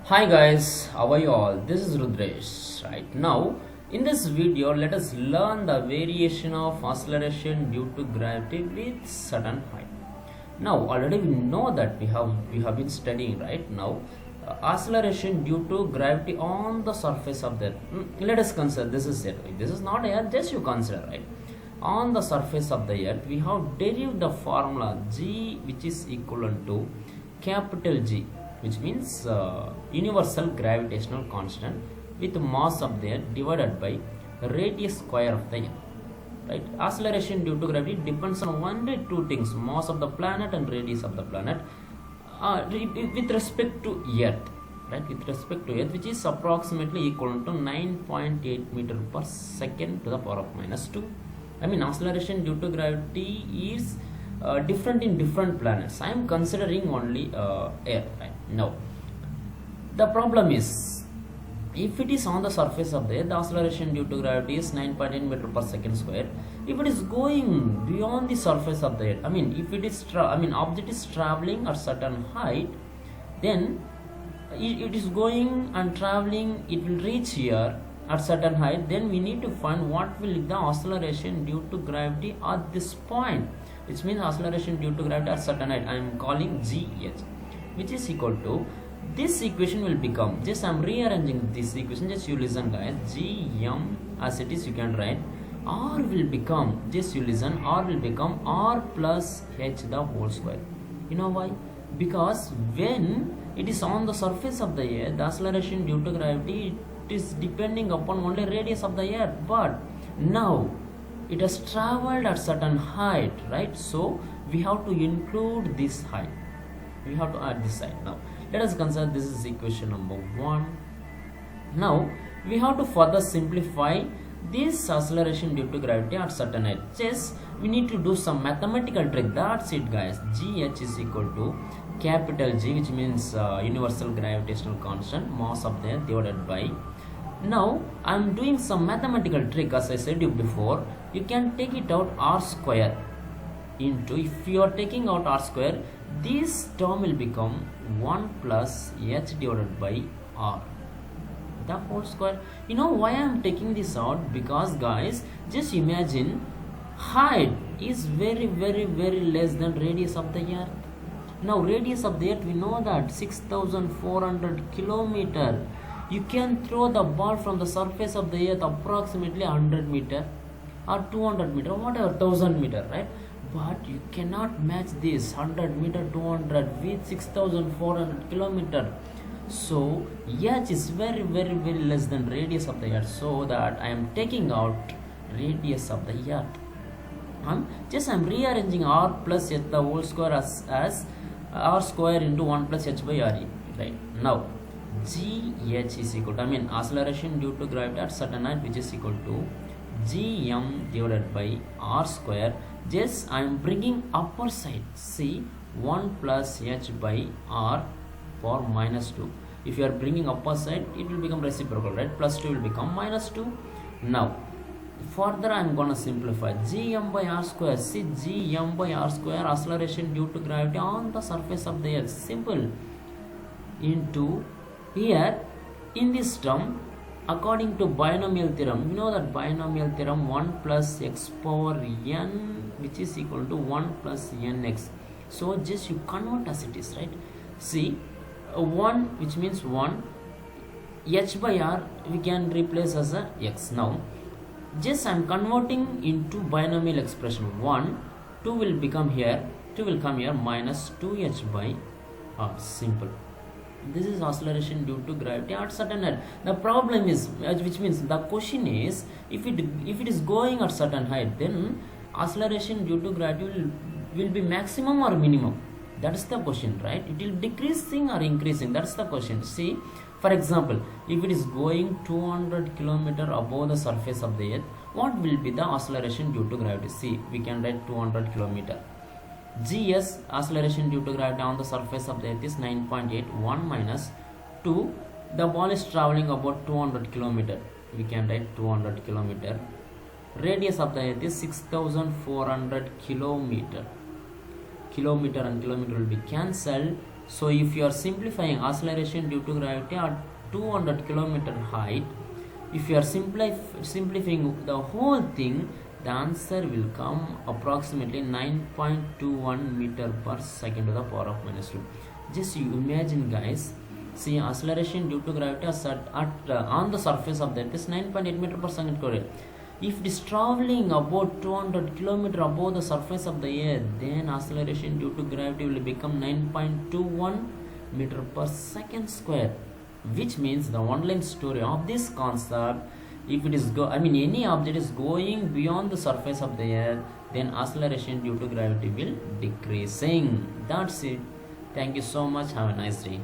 Hi guys, how are you all? This is Rudresh. Right now, in this video, let us learn the variation of acceleration due to gravity with certain height. Now, already we know that we have been studying right now acceleration due to gravity on the surface of the earth. Let us consider this is it. This is not earth, just you consider right. On the surface of the earth, we have derived the formula G, which is equivalent to capital G, which means universal gravitational constant with mass of the earth divided by radius square of the earth. Right? Acceleration due to gravity depends on only two things: mass of the planet and radius of the planet with respect to earth. Right? With respect to earth, which is approximately equal to 9.8 meter per second to the power of minus 2. I mean, acceleration due to gravity is different in different planets. I am considering only Earth right now. The problem is, if it is on the surface of the Earth, the acceleration due to gravity is 9.8 meter per second square. If it is going beyond the surface of the Earth, I mean, if it is object is traveling at certain height, then it is going and traveling. It will reach here at certain height. Then we need to find what will be the acceleration due to gravity at this point, which means acceleration due to gravity at certain height. I am calling GH, which is equal to, this equation will become, just I am rearranging this equation, just you listen guys, Gm as it is you can write, R will become, just you listen, R will become R plus H the whole square. You know why? Because when it is on the surface of the earth, the acceleration due to gravity, it is depending upon only radius of the earth, but now it has traveled at certain height, right? So we have to include this height, we have to add this height. Now let us consider this is equation number 1. Now we have to further simplify this acceleration due to gravity at certain height. Just we need to do some mathematical trick. That's it guys. Gh is equal to capital G, which means universal gravitational constant, mass of the earth divided by, now I am doing some mathematical trick. As I said you before, you can take it out R square into, if you are taking out R square, this term will become 1 plus H divided by R, the whole square. You know why I am taking this out? Because guys, just imagine height is very less than radius of the earth. Now radius of the earth, we know that 6,400 kilometer. You can throw the ball from the surface of the earth approximately 100 meter or 200 meter, whatever, 1000 meter, right? But you cannot match this 100 meter 200 with 6,400 kilometer. So H is very less than radius of the earth, so that I am taking out radius of the earth. I'm rearranging R plus H the whole square as R square into 1 plus H by RE. Right now GH is equal to, I mean, acceleration due to gravity at certain height, which is equal to Gm divided by R square. Just I am bringing upper side, see, 1 plus H by R for minus 2. If you are bringing upper side, it will become reciprocal, right? Plus 2 will become minus 2. Now further I am gonna simplify. Gm by R square, see, Gm by R square, acceleration due to gravity on the surface of the earth, simple, into here in this term, according to binomial theorem, you know that binomial theorem, 1 plus x power n, which is equal to 1 plus nx. So just you convert as it is, right? See, 1, which means 1, h by r we can replace as a x. Now just I am converting into binomial expression. 1, 2 will become here, 2 will come here, minus 2h by r, simple. This is acceleration due to gravity at certain height. The problem is, which means the question is, if it is going at certain height, then acceleration due to gravity will be maximum or minimum. That is the question, right? It will decreasing or increasing. That's the question. See, for example, if it is going 200 kilometer above the surface of the earth, what will be the acceleration due to gravity? See, we can write 200 kilometer. Gs, acceleration due to gravity on the surface of the earth, is 9.8. 1 minus 2, the ball is traveling about 200 kilometer. We can write 200 kilometer. Radius of the earth is 6,400 kilometer. Kilometer and kilometer will be cancelled. So if you are simplifying acceleration due to gravity at 200 kilometer height, if you are simplifying the whole thing, the answer will come approximately 9.21 meter per second to the power of minus 2. Just you imagine, guys. See, acceleration due to gravity on the surface of that is 9.8 meter per second square. If it is traveling about 200 kilometer above the surface of the earth, then acceleration due to gravity will become 9.21 meter per second square, which means the one-line story of this concept, if it is any object is going beyond the surface of the earth, then acceleration due to gravity will decreasing. That's it. Thank you so much. Have a nice day.